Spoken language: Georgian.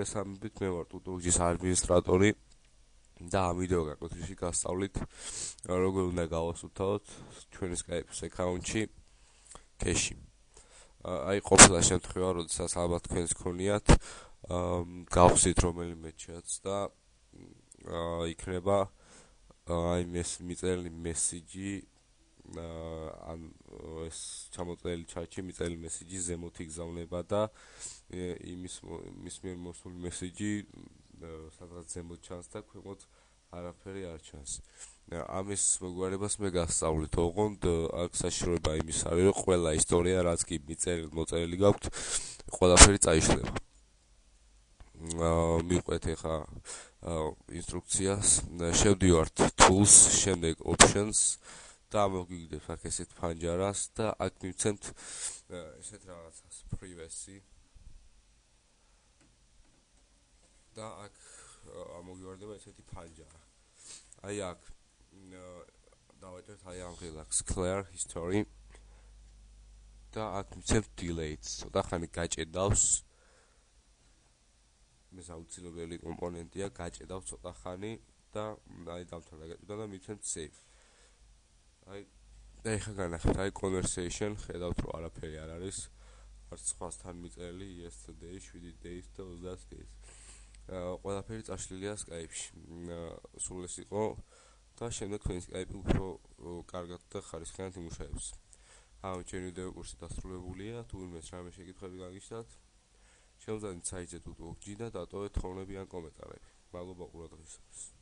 მოგესალმებით, მე ვარ ტუტუგჯის ადმინისტრატორი და ამ ვიდეო გაკვეთილში გასწავლით როგორ უნდა გავასუთაოთ ჩვენი Skype-ის აკაუნტში кэში. აი ყოფილა შემთხვევა, როდესაც ალბათ თქვენს გქონიათ გავხსით რომელიმე ჩატს და იქნება აი მიწერილი მესიჯი ან ეს ჩამოწერილი ჩატში მიწერილი მესიჯი ზემოთ იგზავნება და იმის მიერ მოსული მესიჯი სადღაც ზემოთ ჩანს და ქვემოთ არაფერი არ ჩანს. ამის მოგვარებას მე გასწავლით, ოღონდ აქ საშიშროება იმის არის, რომ ყველა ისტორია, რაც კი მოწერილი გაქვთ, ყველაფერი წაიშლება. მივყვეთ ახლა ინსტრუქციას, შევდივართ tools, შემდეგ options და მოგვიგდებს აქ ესეთ ფანჯარას და აქ მივცემთ ესეთ რაღაცას privacy და აქ მოგივარდება ესეთი ფანჯარა. აი აქ დავაჭერთ აი ამ ღილაკს clear history და აქ მივცემთ delates. ცოტა ხანი გაჭედავს. ეს აუცილებელი კომპონენტია, გაჭედავს ცოტა ხანი და აი დამთავრდა გაჭედა და მივცემთ save. აი ეხლა განახეთ აი conversation, ხედავთ რომ არაფერი არ არის. არც სხვასთან მიწერილი yesterday, 7 days და 30 days. ყველაფერი წაშლილია Skype-ში. სულ ეს იყო და შემდეგ თქვენი Skype-ი უფრო კარგად და ხარისხიანად იმუშავებს. ჩემი ვიდეო კურსი დასრულებულია. თუ ვინმეს რამე შეკითხვები გაგიჩნდათ, შემოძანით საიტზე ტუტუგჯი და დატოვეთ თხოვნები ან კომენტარები. მადლობა ყურადღებისთვის.